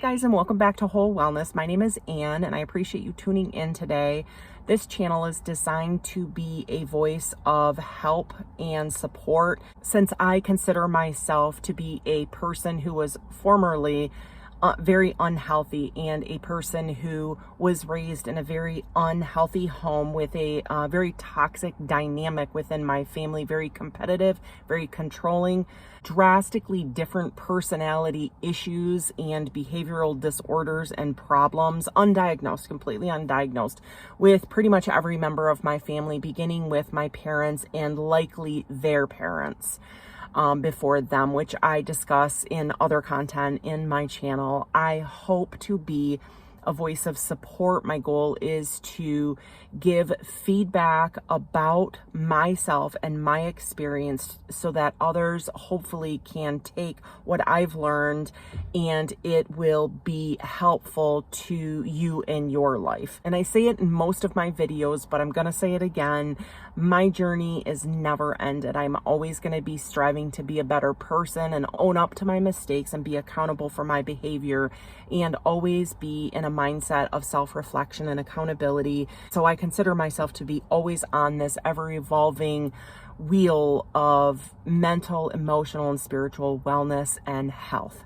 guys, and welcome back to Whole Wellness. My name is Anne, and I appreciate you tuning in today. This channel is designed to be a voice of help and support, since I consider myself to be a person who was formerly very unhealthy and a person who was raised in a very unhealthy home with a very toxic dynamic within my family, very competitive, very controlling, drastically different personality issues and behavioral disorders and problems, undiagnosed, completely undiagnosed, with pretty much every member of my family, beginning with my parents and likely their parents. Before them, which I discuss in other content in my channel. I hope to be a voice of support. My goal is to give feedback about myself and my experience so that others hopefully can take what I've learned and it will be helpful to you in your life. And I say it in most of my videos, but I'm going to say it again. My journey is never ended. I'm always going to be striving to be a better person and own up to my mistakes and be accountable for my behavior, and always be in a mindset of self-reflection and accountability. So I consider myself to be always on this ever-evolving wheel of mental, emotional, and spiritual wellness and health.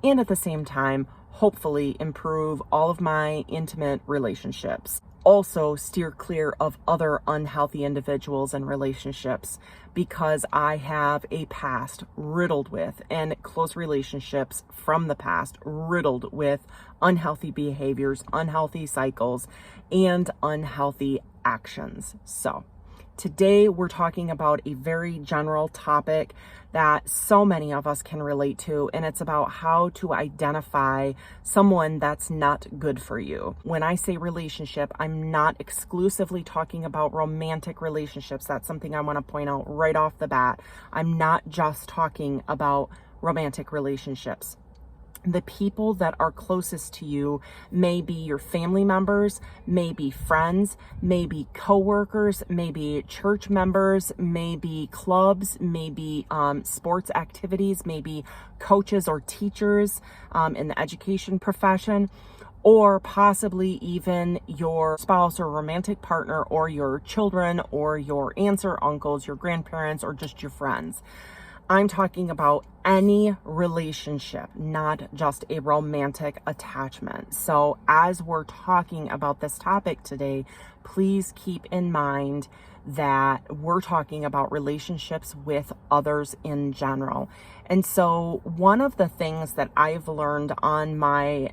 And at the same time, hopefully improve all of my intimate relationships. Also steer clear of other unhealthy individuals and relationships, because I have a past riddled with, and close relationships from the past riddled with unhealthy behaviors, unhealthy cycles, and unhealthy actions. So today we're talking about a very general topic that so many of us can relate to, and it's about how to identify someone that's not good for you. When I say relationship, I'm not exclusively talking about romantic relationships. That's something I want to point out right off the bat. I'm not just talking about romantic relationships. The people that are closest to you may be your family members, maybe friends, maybe coworkers, maybe church members, maybe clubs, maybe sports activities, maybe coaches or teachers in the education profession, or possibly even your spouse or romantic partner, or your children, or your aunts or uncles, your grandparents, or just your friends. I'm talking about any relationship, not just a romantic attachment. So as we're talking about this topic today, please keep in mind that we're talking about relationships with others in general. And so one of the things that I've learned on my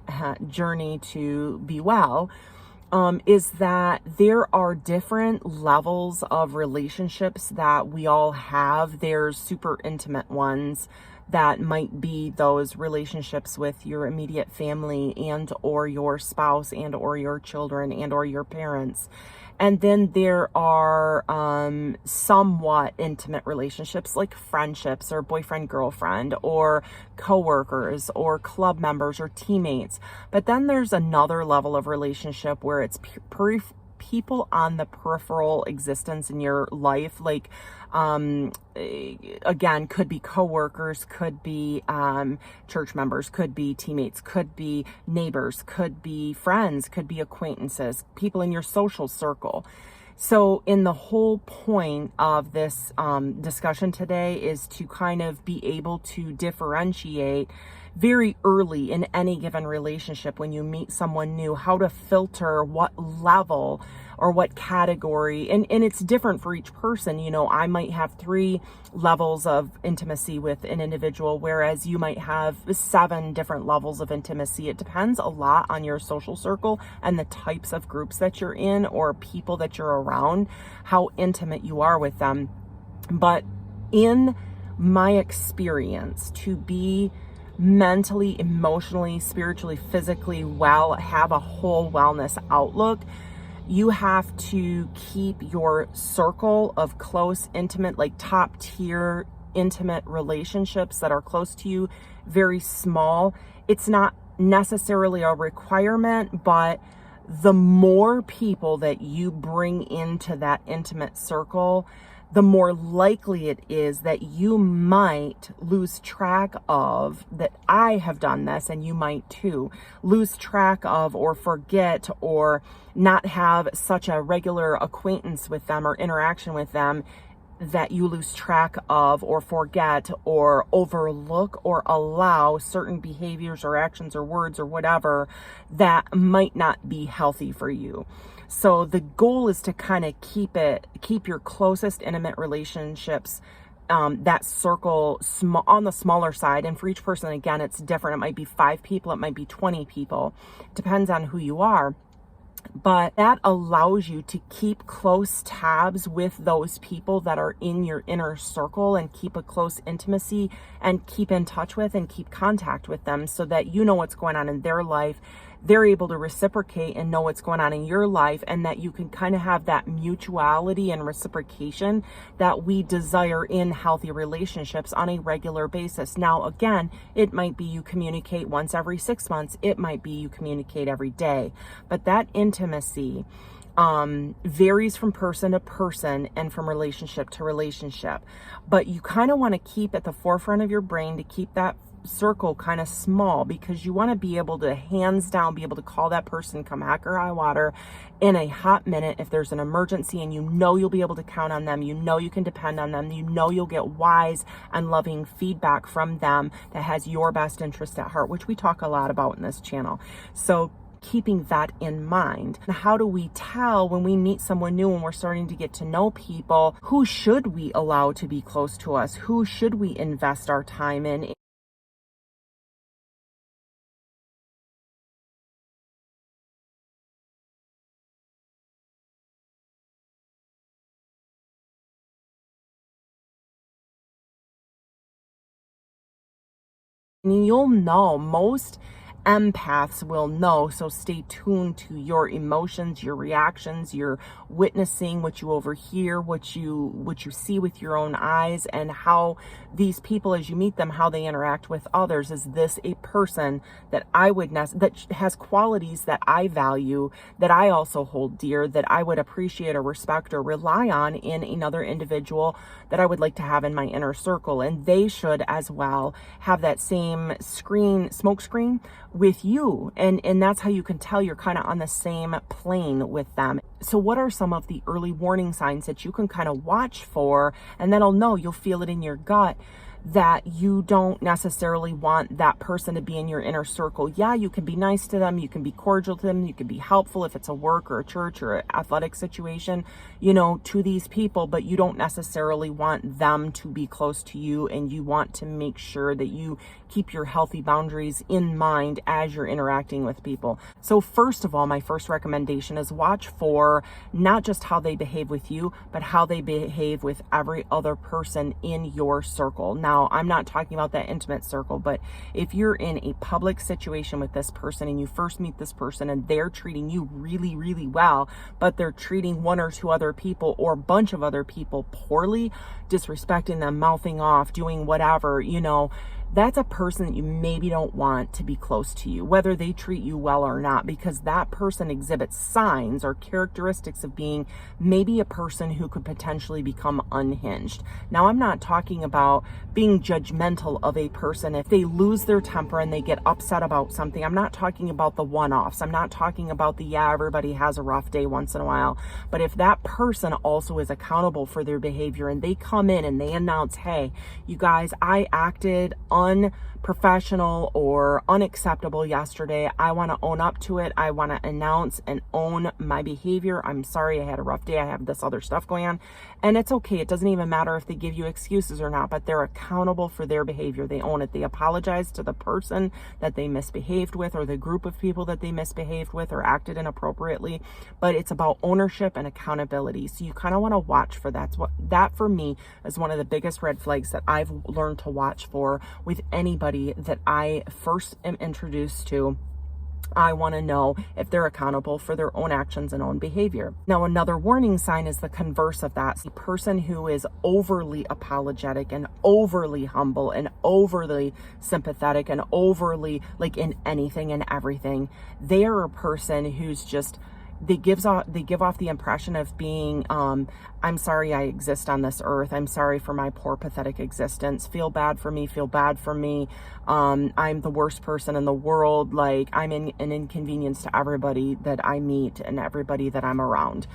journey to be well is that there are different levels of relationships that we all have. There's super intimate ones that might be those relationships with your immediate family and or your spouse and or your children and or your parents. And then there are somewhat intimate relationships like friendships or boyfriend, girlfriend, or coworkers or club members or teammates. But then there's another level of relationship where it's people on the peripheral existence in your life, like again, could be coworkers, could be church members, could be teammates, could be neighbors, could be friends, could be acquaintances, people in your social circle. So in the whole point of this discussion today is to kind of be able to differentiate very early in any given relationship when you meet someone new, how to filter what level or what category, and it's different for each person. You know, I might have 3 levels of intimacy with an individual, whereas you might have 7 different levels of intimacy. It depends a lot on your social circle and the types of groups that you're in or people that you're around, how intimate you are with them. But in my experience, to be mentally, emotionally, spiritually, physically well, have a whole wellness outlook, you have to keep your circle of close, intimate, like top tier intimate relationships that are close to you very small. It's not necessarily a requirement, but the more people that you bring into that intimate circle, the more likely it is that you might lose track of, that I have done this and you might too, lose track of or forget or not have such a regular acquaintance with them or interaction with them, that you lose track of or forget or overlook or allow certain behaviors or actions or words or whatever that might not be healthy for you. So the goal is to kind of keep your closest intimate relationships, that circle on the smaller side. And for each person, again, it's different. It might be 5 people, it might be 20 people, depends on who you are. But that allows you to keep close tabs with those people that are in your inner circle and keep a close intimacy and keep in touch with and keep contact with them so that you know what's going on in their life. They're able to reciprocate and know what's going on in your life, and that you can kind of have that mutuality and reciprocation that we desire in healthy relationships on a regular basis. Now, again, it might be you communicate once every 6 months. It might be you communicate every day. But that intimacy varies from person to person and from relationship to relationship. But you kind of want to keep at the forefront of your brain to keep that circle kind of small, because you want to be able to hands down be able to call that person come heck or high water in a hot minute if there's an emergency, and you know you'll be able to count on them, you know you can depend on them, you know you'll get wise and loving feedback from them that has your best interest at heart, which we talk a lot about in this channel. So keeping that in mind. How do we tell when we meet someone new and we're starting to get to know people, who should we allow to be close to us? Who should we invest our time in? You'll know, most empaths will know, so stay tuned to your emotions, your reactions, your witnessing, what you overhear, what you see with your own eyes, and how these people, as you meet them, how they interact with others. Is this a person that I would that has qualities that I value, that I also hold dear, that I would appreciate or respect or rely on in another individual that I would like to have in my inner circle? And they should as well have that same smoke screen with you, and that's how you can tell you're kind of on the same plane with them. So what are some of the early warning signs that you can kind of watch for, and that'll know, you'll feel it in your gut, that you don't necessarily want that person to be in your inner circle? Yeah, you can be nice to them, you can be cordial to them, you can be helpful if it's a work or a church or an athletic situation, to these people, but you don't necessarily want them to be close to you, and you want to make sure that you keep your healthy boundaries in mind as you're interacting with people. So first of all, my first recommendation is watch for not just how they behave with you, but how they behave with every other person in your circle. Now, I'm not talking about that intimate circle, but if you're in a public situation with this person and you first meet this person and they're treating you really, really well, but they're treating 1 or 2 other people or a bunch of other people poorly, disrespecting them, mouthing off, doing whatever, that's a person that you maybe don't want to be close to you, whether they treat you well or not, because that person exhibits signs or characteristics of being maybe a person who could potentially become unhinged. Now, I'm not talking about being judgmental of a person if they lose their temper and they get upset about something. I'm not talking about the one-offs. I'm not talking about everybody has a rough day once in a while. But if that person also is accountable for their behavior and they come in and they announce, hey, you guys, I acted unprofessional or unacceptable yesterday. I want to own up to it. I want to announce and own my behavior. I'm sorry, I had a rough day. I have this other stuff going on. And it's okay. It doesn't even matter if they give you excuses or not, but they're accountable for their behavior. They own it. They apologize to the person that they misbehaved with or the group of people that they misbehaved with or acted inappropriately. But it's about ownership and accountability. So you kind of want to watch for that. That for me is one of the biggest red flags that I've learned to watch for with anybody that I first am introduced to. I want to know if they're accountable for their own actions and own behavior. Now, another warning sign is the converse of that. The person who is overly apologetic and overly humble and overly sympathetic and overly in anything and everything. They are a person who's just they give off the impression of being, I'm sorry I exist on this earth. I'm sorry for my poor, pathetic existence. Feel bad for me. Feel bad for me. I'm the worst person in the world. Like, I'm an inconvenience to everybody that I meet and everybody that I'm around.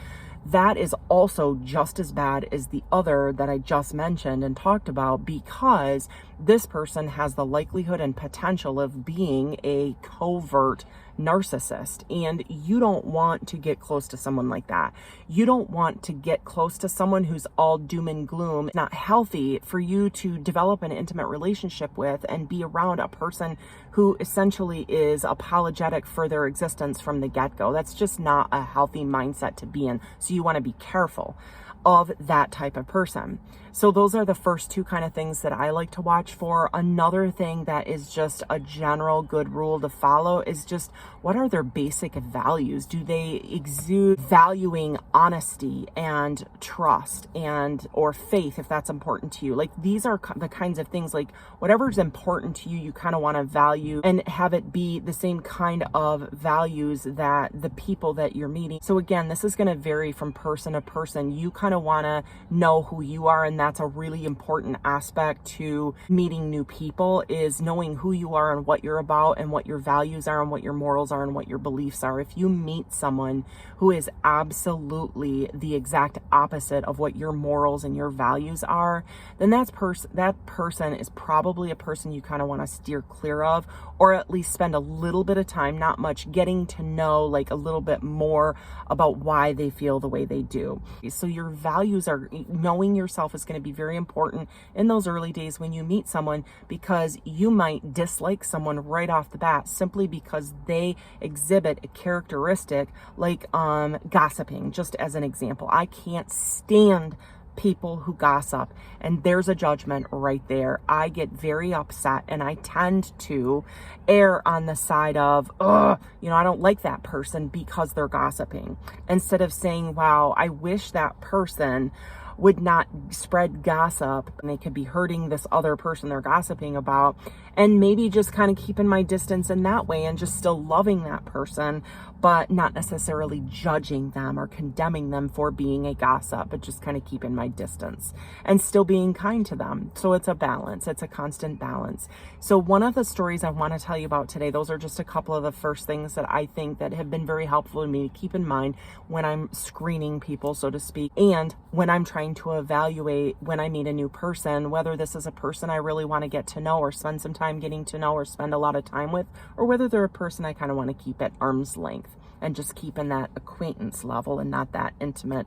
That is also just as bad as the other that I just mentioned and talked about, because this person has the likelihood and potential of being a covert narcissist, and you don't want to get close to someone like that. You don't want to get close to someone who's all doom and gloom. It's not healthy for you to develop an intimate relationship with and be around a person who essentially is apologetic for their existence from the get-go. That's just not a healthy mindset to be in. So you want to be careful of that type of person. So those are the first two kind of things that I like to watch for. Another thing that is just a general good rule to follow is just, what are their basic values? Do they exude valuing honesty and trust and or faith, if that's important to you? Like, these are the kinds of things, like whatever's important to you, you kind of want to value and have it be the same kind of values that the people that you're meeting. So again, this is going to vary from person to person. You kind of want to know who you are, and that's a really important aspect to meeting new people, is knowing who you are and what you're about and what your values are and what your morals are and what your beliefs are. If you meet someone who is absolutely the exact opposite of what your morals and your values are, then that person is probably a person you kind of want to steer clear of, or at least spend a little bit of time, not much, getting to know like a little bit more about why they feel the way they do. So your values are, knowing yourself is going to be very important in those early days when you meet someone, because you might dislike someone right off the bat simply because they exhibit a characteristic like gossiping, just as an example. I can't stand people who gossip, and there's a judgment right there. I get very upset, and I tend to err on the side of, I don't like that person because they're gossiping, instead of saying, wow, I wish that person would not spread gossip, and they could be hurting this other person they're gossiping about, and maybe just kind of keeping my distance in that way and just still loving that person, but not necessarily judging them or condemning them for being a gossip, but just kind of keeping my distance and still being kind to them. So it's a balance. It's a constant balance. So one of the stories I want to tell you about today, those are just a couple of the first things that I think that have been very helpful to me to keep in mind when I'm screening people, so to speak, and when I'm trying to evaluate when I meet a new person, whether this is a person I really want to get to know or spend some time getting to know or spend a lot of time with, or whether they're a person I kind of want to keep at arm's length and just keep in that acquaintance level and not that intimate,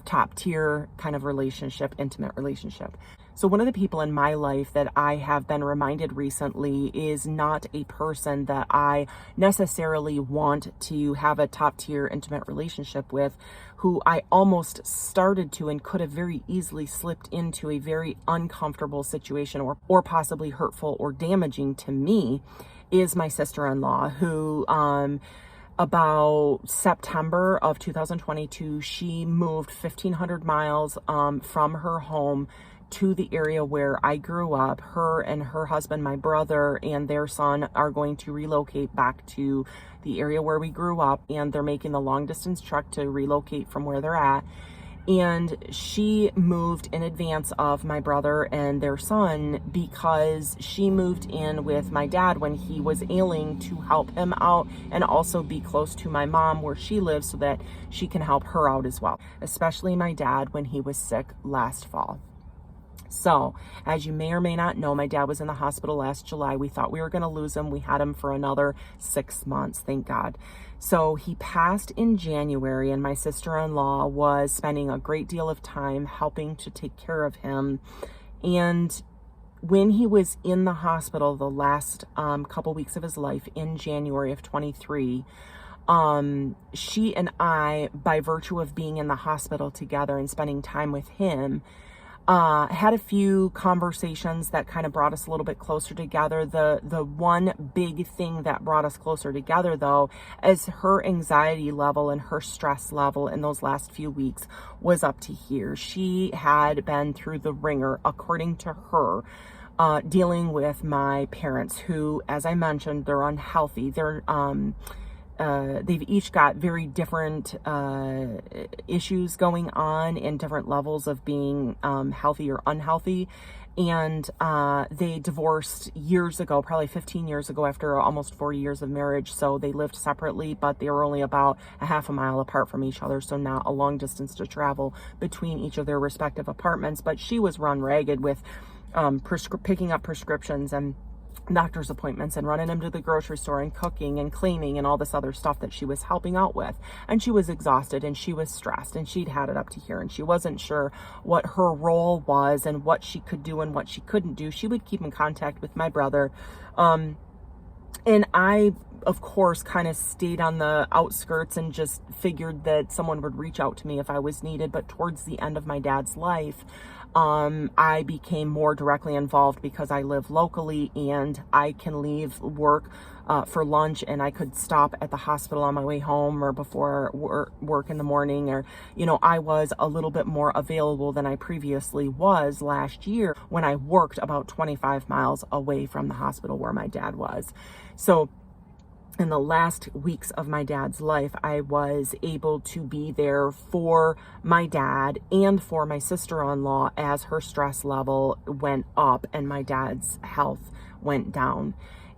top tier kind of relationship, intimate relationship. So one of the people in my life that I have been reminded recently is not a person that I necessarily want to have a top tier intimate relationship with, who I almost started to and could have very easily slipped into a very uncomfortable situation or possibly hurtful or damaging to me, is my sister-in-law, who about September of 2022, she moved 1,500 miles from her home to the area where I grew up. Her and her husband, my brother, and their son are going to relocate back to the area where we grew up, and they're making the long distance trek to relocate from where they're at. And she moved in advance of my brother and their son because she moved in with my dad when he was ailing to help him out and also be close to my mom where she lives so that she can help her out as well, especially my dad when he was sick last fall. So, as you may or may not know, my dad was in the hospital last July. We thought we were going to lose him. We had him for another 6 months, thank God. So he passed in January, and my sister-in-law was spending a great deal of time helping to take care of him. And when he was in the hospital the last couple weeks of his life in January of 23, she and I, by virtue of being in the hospital together and spending time with him, had a few conversations that kind of brought us a little bit closer together. The one big thing that brought us closer together, though, is her anxiety level and her stress level in those last few weeks was up to here. She had been through the ringer, according to her, dealing with my parents, who, as I mentioned, they're unhealthy. They're they've each got very different issues going on in different levels of being healthy or unhealthy. And they divorced years ago, probably 15 years ago, after almost 40 years of marriage. So they lived separately, but they were only about a half a mile apart from each other. So not a long distance to travel between each of their respective apartments. But she was run ragged with picking up prescriptions and doctor's appointments and running them to the grocery store and cooking and cleaning and all this other stuff that she was helping out with. And she was exhausted and she was stressed and she'd had it up to here and she wasn't sure what her role was and what she could do and what she couldn't do. She would keep in contact with my brother. And I, of course, kind of stayed on the outskirts and just figured that someone would reach out to me if I was needed. But towards the end of my dad's life, I became more directly involved because I live locally and I can leave work for lunch and I could stop at the hospital on my way home or before work in the morning, or, you know, I was a little bit more available than I previously was last year when I worked about 25 miles away from the hospital where my dad was. So in the last weeks of my dad's life, I was able to be there for my dad and for my sister-in-law as her stress level went up and my dad's health went down.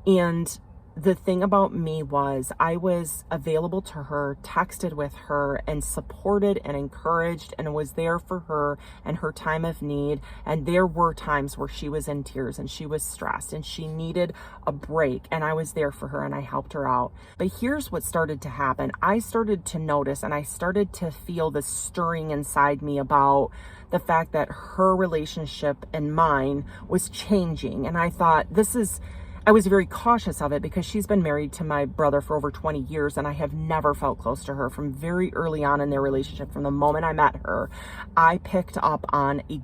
And the thing about me was I was available to her, texted with her, and supported and encouraged and was there for her and her time of need. And there were times where she was in tears and she was stressed and she needed a break, and I was there for her and I helped her out. But here's what started to happen. I started to notice and I started to feel this stirring inside me about the fact that her relationship and mine was changing. And I thought, I was very cautious of it because she's been married to my brother for over 20 years and I have never felt close to her from very early on in their relationship. From the moment I met her, I picked up on a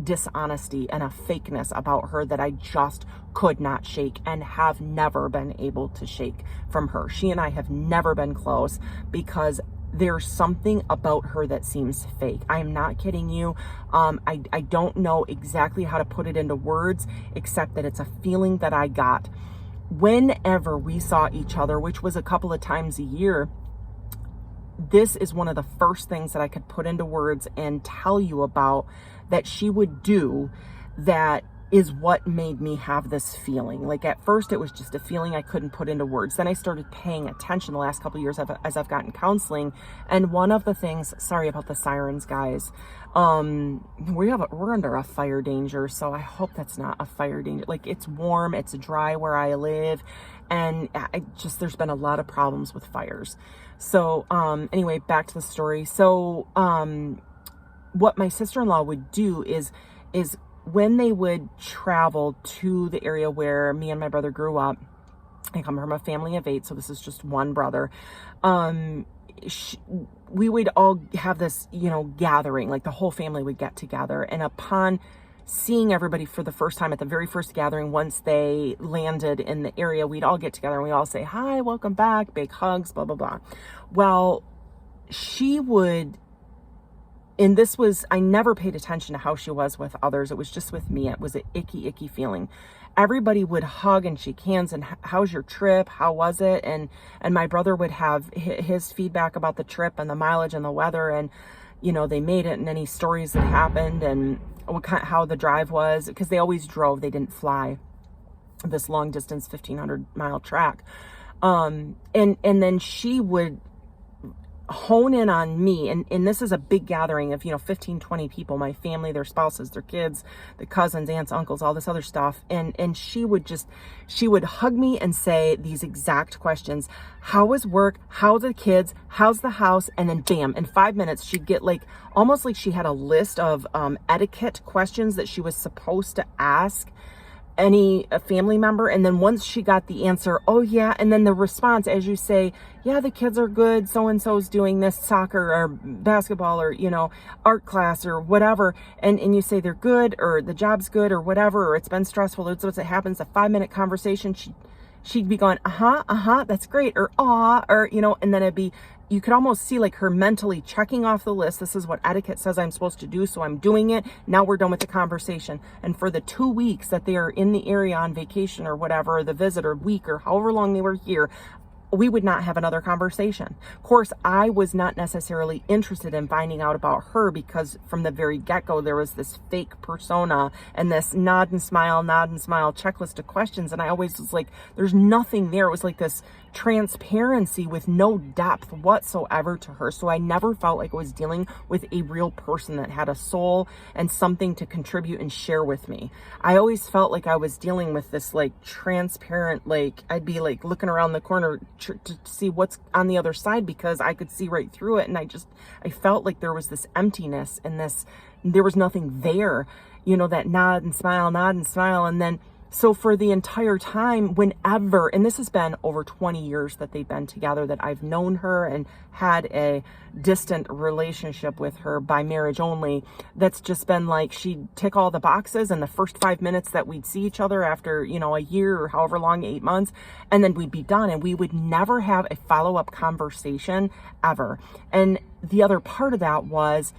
dishonesty and a fakeness about her that I just could not shake and have never been able to shake from her. She and I have never been close because there's something about her that seems fake. I am not kidding you. I don't know exactly how to put it into words, except that it's a feeling that I got whenever we saw each other, which was a couple of times a year. This is one of the first things that I could put into words and tell you about that she would do that is what made me have this feeling. Like at first it was just a feeling I couldn't put into words. Then I started paying attention the last couple of years as I've gotten counseling. And one of the things, sorry about the sirens, guys. We're under a fire danger. So I hope that's not a fire danger. Like it's warm, it's dry where I live. And there's been a lot of problems with fires. So, anyway, back to the story. So, what my sister-in-law would do is when they would travel to the area where me and my brother grew up, I come from a family of 8, so this is just one brother. We would all have this, gathering, like the whole family would get together. And upon seeing everybody for the first time at the very first gathering, once they landed in the area, we'd all get together and we all say, hi, welcome back, big hugs, blah, blah, blah. Well, she would, and this was, I never paid attention to how she was with others. It was just with me. It was an icky feeling. Everybody would hug and shake hands and how's your trip? How was it? And my brother would have his feedback about the trip and the mileage and the weather and, they made it and any stories that happened and how the drive was, because they always drove. They didn't fly this long distance, 1,500 mile track. And then she would hone in on me, and this is a big gathering of 15, 20 people, my family, their spouses, their kids, the cousins, aunts, uncles, all this other stuff, and she would hug me and say these exact questions: how was work, how are the kids, how's the house? And then bam, in 5 minutes she'd get almost like she had a list of etiquette questions that she was supposed to ask a family member. And then once she got the answer, oh yeah, and then the response, as you say, yeah, the kids are good, so-and-so's doing this, soccer or basketball or, art class or whatever, and you say they're good or the job's good or whatever, or it's been stressful, it's what happens, a 5-minute conversation, she'd be going, that's great, or or, and then it'd be, you could almost see her mentally checking off the list. This is what etiquette says I'm supposed to do, so I'm doing it. Now we're done with the conversation. And for the 2 weeks that they are in the area on vacation or whatever, or the visit or week or however long they were here, we would not have another conversation. Of course, I was not necessarily interested in finding out about her because from the very get-go, there was this fake persona and this nod and smile checklist of questions. And I always was like, there's nothing there. It was like this transparency with no depth whatsoever to her. So I never felt like I was dealing with a real person that had a soul and something to contribute and share with me. I always felt like I was dealing with this like transparent, like I'd be like looking around the corner to see what's on the other side because I could see right through it. And I felt like there was this emptiness and there was nothing there, that nod and smile. And then so for the entire time, whenever, and this has been over 20 years that they've been together, that I've known her and had a distant relationship with her by marriage only, that's just been like, she'd tick all the boxes in the first 5 minutes that we'd see each other after, a year or however long, 8 months, and then we'd be done and we would never have a follow-up conversation ever. And the other part of that was,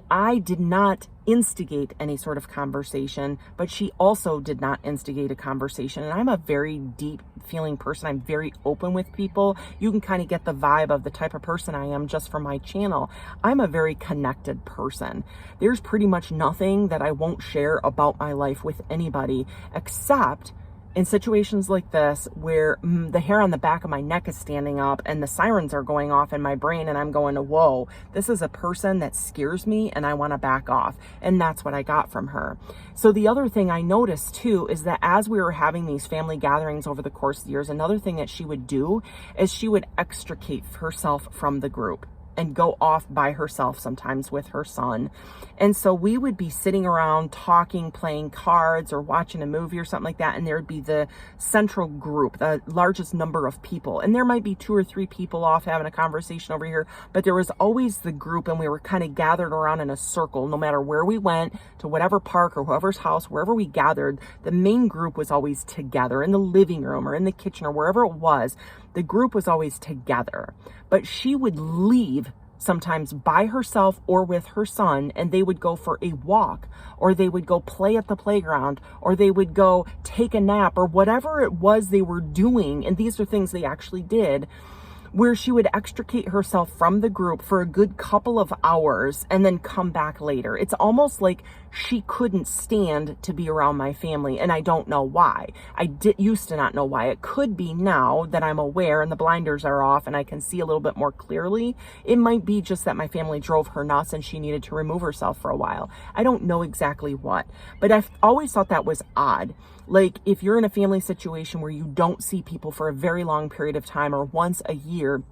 I did not instigate any sort of conversation, but she also did not instigate a conversation. And I'm a very deep feeling person. I'm very open with people. You can kind of get the vibe of the type of person I am just from my channel. I'm a very connected person. There's pretty much nothing that I won't share about my life with anybody, except in situations like this where the hair on the back of my neck is standing up and the sirens are going off in my brain and I'm going, whoa, this is a person that scares me and I want to back off. And that's what I got from her. So the other thing I noticed too is that as we were having these family gatherings over the course of the years, another thing that she would do is she would extricate herself from the group and go off by herself, sometimes with her son. And so we would be sitting around talking, playing cards or watching a movie or something like that. And there would be the central group, the largest number of people. And there might be 2 or 3 people off having a conversation over here, but there was always the group and we were kind of gathered around in a circle. No matter where we went, to whatever park or whoever's house, wherever we gathered, the main group was always together in the living room or in the kitchen or wherever it was. The group was always together, but she would leave sometimes by herself or with her son, and they would go for a walk, or they would go play at the playground, or they would go take a nap, or whatever it was they were doing. And these are things they actually did, where she would extricate herself from the group for a good couple of hours and then come back later. It's almost like she couldn't stand to be around my family, and I don't know why. I used to not know why. It could be now that I'm aware and the blinders are off and I can see a little bit more clearly. It might be just that my family drove her nuts and she needed to remove herself for a while. I don't know exactly what, but I've always thought that was odd. Like if you're in a family situation where you don't see people for a very long period of time or once a year,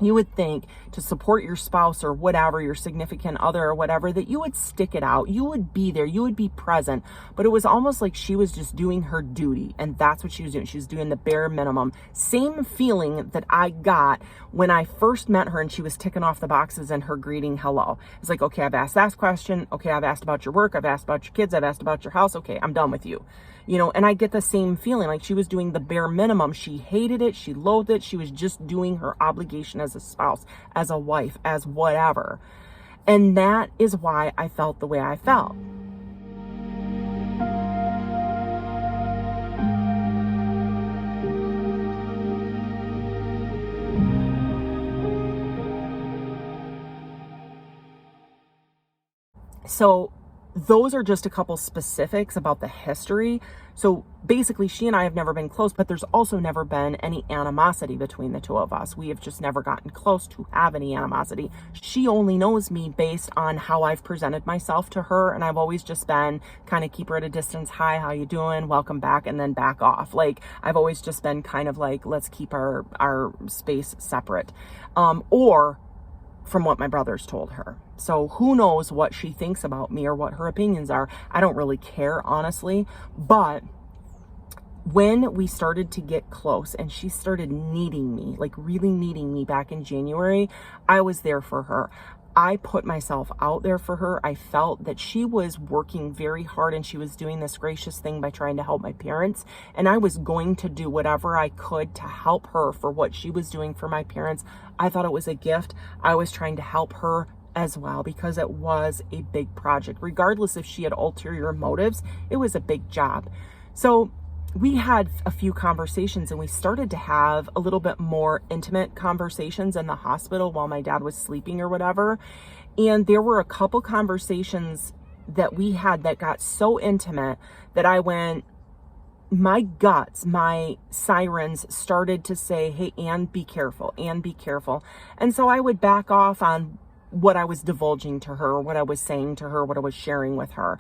you would think to support your spouse or whatever, your significant other or whatever, that you would stick it out. You would be there. You would be present. But it was almost like she was just doing her duty. And that's what she was doing. She was doing the bare minimum. Same feeling that I got when I first met her and she was ticking off the boxes in her greeting hello. It's like, okay, I've asked that question. Okay, I've asked about your work. I've asked about your kids. I've asked about your house. Okay, I'm done with you. And I get the same feeling like she was doing the bare minimum. She hated it. She loathed it. She was just doing her obligation as a spouse, as a wife, as whatever. And that is why I felt the way I felt. So those are just a couple specifics about the history. So basically, she and I have never been close, but there's also never been any animosity between the two of us. We have just never gotten close to have any animosity. She only knows me based on how I've presented myself to her, and I've always just been kind of keep her at a distance. Hi, how you doing? Welcome back, and then back off. Like I've always just been kind of like, let's keep our space separate. Or from what my brothers told her. So who knows what she thinks about me or what her opinions are. I don't really care, honestly. But when we started to get close and she started needing me, like really needing me back in January, I was there for her. I put myself out there for her. I felt that she was working very hard and she was doing this gracious thing by trying to help my parents. And I was going to do whatever I could to help her for what she was doing for my parents. I thought it was a gift. I was trying to help her as well because it was a big project. Regardless if she had ulterior motives, it was a big job. So we had a few conversations, and we started to have a little bit more intimate conversations in the hospital while my dad was sleeping or whatever. And there were a couple conversations that we had that got so intimate that I went, my guts, my sirens started to say, hey, Ann, be careful, Ann, be careful. And so I would back off on what I was divulging to her, what I was saying to her, what I was sharing with her.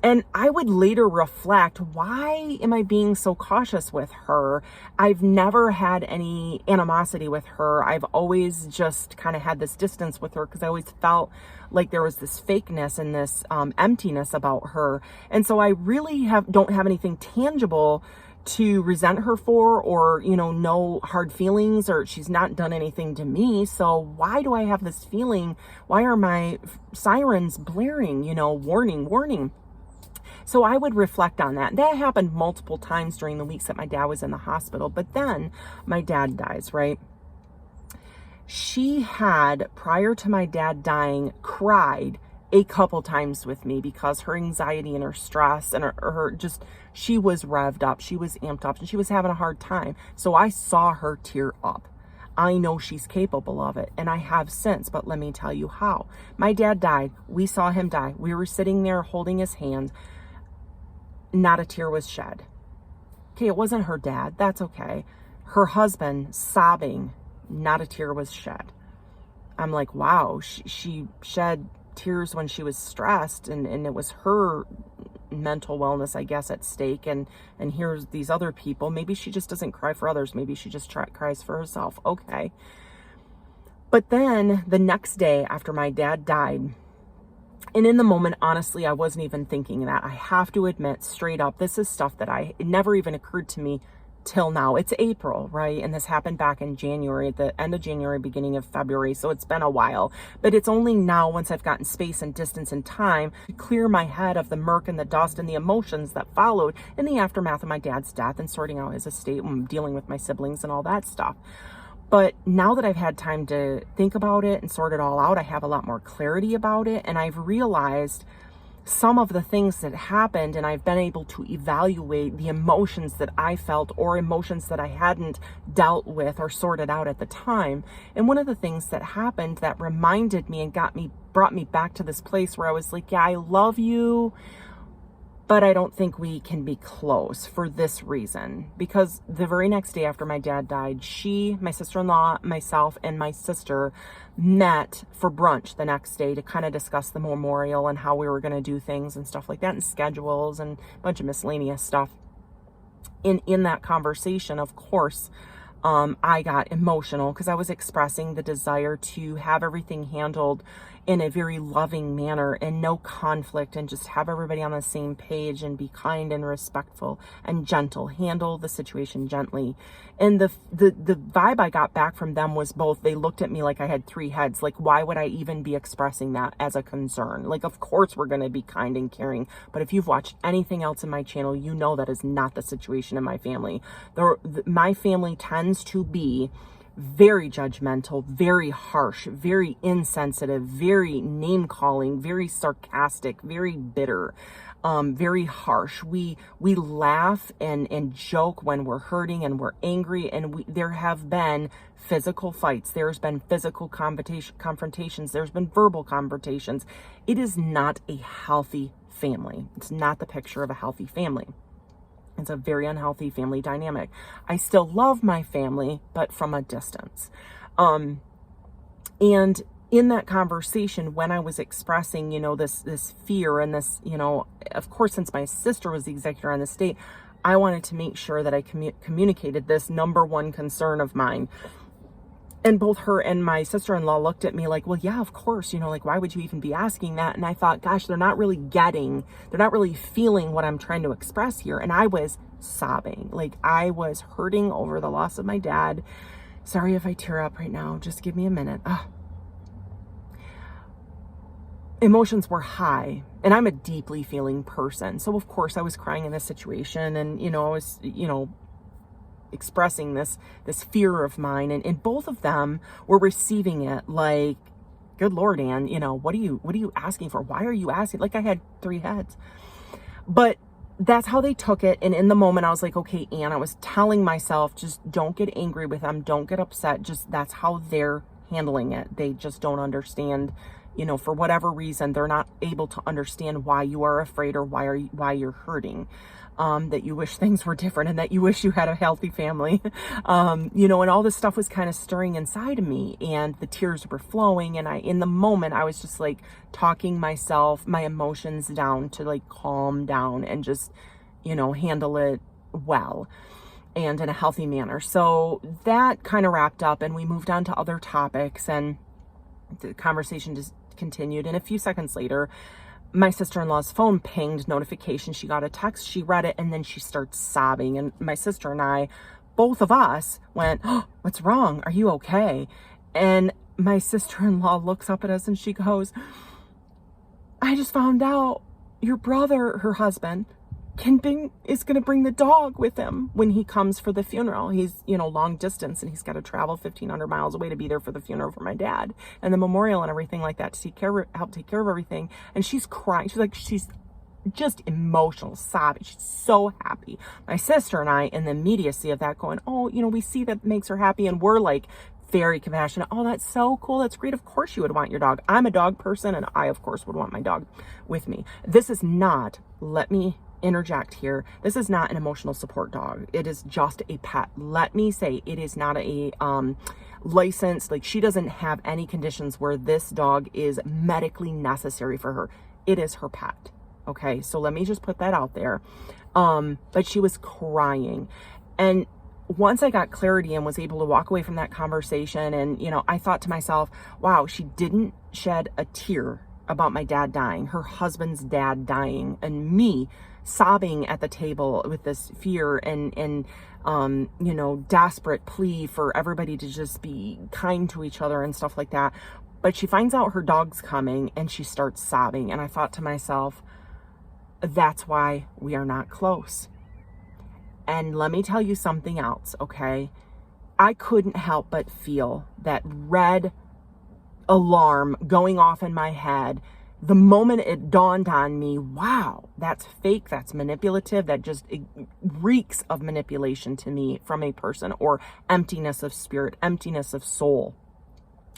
And I would later reflect, why am I being so cautious with her? I've never had any animosity with her. I've always just kind of had this distance with her because I always felt like there was this fakeness and this emptiness about her. And so I really don't have anything tangible to resent her for, or, no hard feelings, or she's not done anything to me. So why do I have this feeling? Why are my sirens blaring, warning, warning? So I would reflect on that. That happened multiple times during the weeks that my dad was in the hospital. But then my dad dies, right? She had, prior to my dad dying, cried a couple times with me because her anxiety and her stress and her she was revved up, she was amped up, and she was having a hard time. So I saw her tear up. I know she's capable of it, and I have since, but let me tell you how. My dad died. We saw him die. We were sitting there holding his hand. Not a tear was shed. Okay, it wasn't her dad. That's okay. Her husband sobbing. Not a tear was shed. I'm like, wow, she shed tears when she was stressed, and it was her mental wellness, I guess, at stake. And here's these other people. Maybe she just doesn't cry for others. Maybe she just cries for herself. Okay. But then the next day after my dad died, and in the moment, honestly, I wasn't even thinking that. I have to admit straight up, this is stuff that it never even occurred to me till now. It's April, right? And this happened back in January, at the end of January, beginning of February. So it's been a while, but it's only now, once I've gotten space and distance and time to clear my head of the murk and the dust and the emotions that followed in the aftermath of my dad's death and sorting out his estate and dealing with my siblings and all that stuff. But now that I've had time to think about it and sort it all out, I have a lot more clarity about it. And I've realized some of the things that happened, and I've been able to evaluate the emotions that I felt or emotions that I hadn't dealt with or sorted out at the time. And one of the things that happened that reminded me and brought me back to this place where I was like, yeah, I love you, but I don't think we can be close for this reason. Because the very next day after my dad died, my sister-in-law, myself, and my sister met for brunch the next day to kind of discuss the memorial and how we were going to do things and stuff like that, and schedules and a bunch of miscellaneous stuff. In that conversation, of course, I got emotional because I was expressing the desire to have everything handled in a very loving manner and no conflict, and just have everybody on the same page and be kind and respectful and gentle, handle the situation gently. And the vibe I got back from them was both, they looked at me like I had three heads. Like, why would I even be expressing that as a concern? Like, of course we're going to be kind and caring, but if you've watched anything else in my channel, you know that is not the situation in my family. My family tends to be very judgmental, very harsh, very insensitive, very name-calling, very sarcastic, very bitter, very harsh. We laugh and joke when we're hurting and we're angry, and there have been physical fights. There's been physical confrontations. There's been verbal confrontations. It is not a healthy family. It's not the picture of a healthy family. It's a very unhealthy family dynamic. I still love my family, but from a distance. And in that conversation, when I was expressing, this fear and this, of course, since my sister was the executor on the estate, I wanted to make sure that I communicated this number one concern of mine. And both her and my sister-in-law looked at me like, well, yeah, of course, like, why would you even be asking that? And I thought, gosh, they're not really feeling what I'm trying to express here. And I was sobbing. Like, I was hurting over the loss of my dad. Sorry if I tear up right now. Just give me a minute. Emotions were high, and I'm a deeply feeling person. So of course I was crying in this situation, and, I was, expressing this fear of mine, and both of them were receiving it like, good Lord, Ann, what are you asking for? Why are you asking? Like I had three heads. But that's how they took it. And in the moment, I was like, okay, Ann, I was telling myself, just don't get angry with them. Don't get upset. Just that's how they're handling it. They just don't understand, for whatever reason, they're not able to understand why you are afraid or why you're hurting. That you wish things were different and that you wish you had a healthy family. And all this stuff was kind of stirring inside of me and the tears were flowing. And in the moment, I was just like talking my emotions down to like calm down and just, handle it well and in a healthy manner. So that kind of wrapped up and we moved on to other topics and the conversation just continued. And a few seconds later, my sister-in-law's phone pinged notification. She got a text, she read it, and then she starts sobbing. And my sister and I, both of us went, "Oh, what's wrong? Are you okay?" And my sister-in-law looks up at us and she goes, "I just found out your brother," her husband, is going to bring the dog with him when he comes for the funeral. He's, long distance and he's got to travel 1,500 miles away to be there for the funeral for my dad and the memorial and everything like that to help take care of everything. And she's crying. She's just emotional, sobbing. She's so happy. My sister and I, in the immediacy of that, going, "Oh, we see that makes her happy." And we're like very compassionate. "Oh, that's so cool. That's great. Of course you would want your dog." I'm a dog person and I, of course, would want my dog with me. This is not, let me interject here, this is not an emotional support dog. It is just a pet. Let me say, it is not a licensed, like she doesn't have any conditions where this dog is medically necessary for her. It is her pet. Okay, so let me just put that out there. But she was crying. And once I got clarity and was able to walk away from that conversation and, I thought to myself, wow, she didn't shed a tear about my dad dying, her husband's dad dying, and me sobbing at the table with this fear and desperate plea for everybody to just be kind to each other and stuff like that. But she finds out her dog's coming and she starts sobbing. And I thought to myself, that's why we are not close. And let me tell you something else, okay? I couldn't help but feel that red alarm going off in my head the moment it dawned on me, wow, that's fake, that's manipulative, that just reeks of manipulation to me from a person, or emptiness of spirit, emptiness of soul.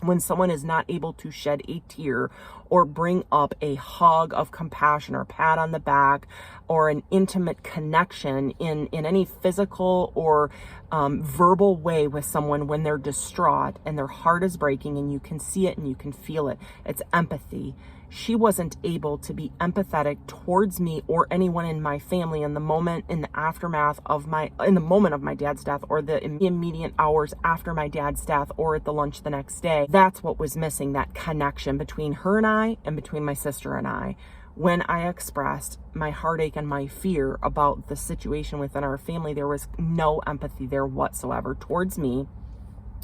When someone is not able to shed a tear or bring up a hug of compassion or pat on the back or an intimate connection in any physical or verbal way with someone when they're distraught and their heart is breaking and you can see it and you can feel it, it's empathy. She wasn't able to be empathetic towards me or anyone in my family in the moment, in the aftermath of in the moment of my dad's death, or the immediate hours after my dad's death, or at the lunch the next day. That's what was missing, that connection between her and I and between my sister and I. When I expressed my heartache and my fear about the situation within our family, there was no empathy there whatsoever towards me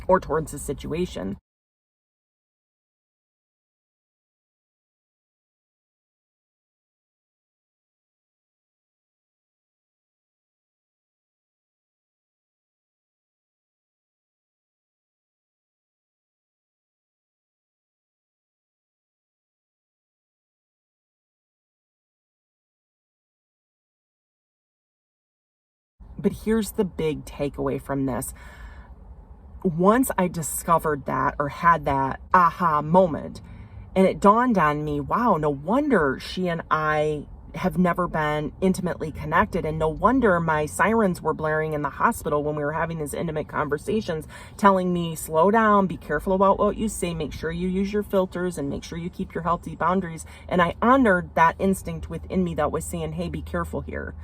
or towards the situation. But here's the big takeaway from this. Once I discovered that, or had that aha moment, and it dawned on me, wow, no wonder she and I have never been intimately connected, and no wonder my sirens were blaring in the hospital when we were having these intimate conversations, telling me, slow down, be careful about what you say, make sure you use your filters, and make sure you keep your healthy boundaries. And I honored that instinct within me that was saying, hey, be careful here.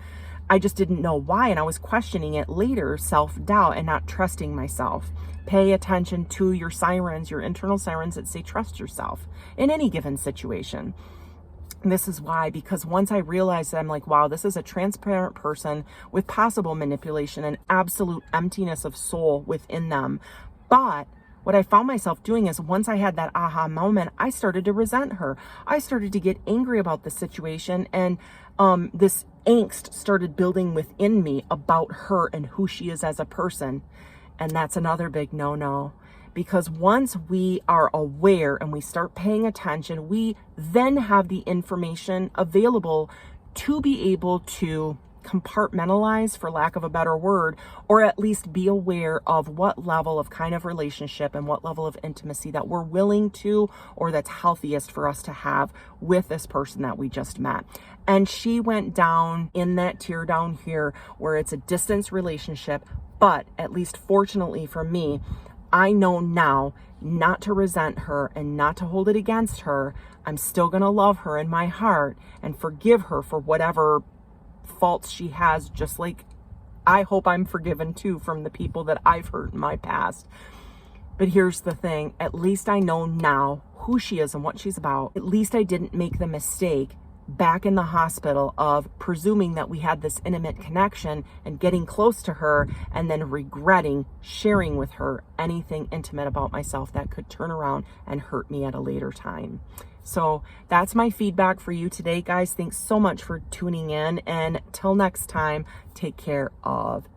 I just didn't know why, and I was questioning it later, self-doubt and not trusting myself. Pay attention to your sirens, your internal sirens that say trust yourself in any given situation. And this is why, because once I realized that, I'm like, wow, this is a transparent person with possible manipulation and absolute emptiness of soul within them. But what I found myself doing is, once I had that aha moment, I started to resent her. I started to get angry about the situation, and this angst started building within me about her and who she is as a person. And that's another big no-no, because once we are aware and we start paying attention, we then have the information available to be able to compartmentalize, for lack of a better word, or at least be aware of what level of kind of relationship and what level of intimacy that we're willing to, or that's healthiest for us to have with this person that we just met. And she went down in that tier down here where it's a distance relationship, but at least fortunately for me, I know now not to resent her and not to hold it against her. I'm still going to love her in my heart and forgive her for whatever faults she has, just like I hope I'm forgiven too from the people that I've hurt in my past. But here's the thing, at least I know now who she is and what she's about. At least I didn't make the mistake back in the hospital of presuming that we had this intimate connection and getting close to her and then regretting sharing with her anything intimate about myself that could turn around and hurt me at a later time. So that's my feedback for you today, guys. Thanks so much for tuning in, and till next time, take care of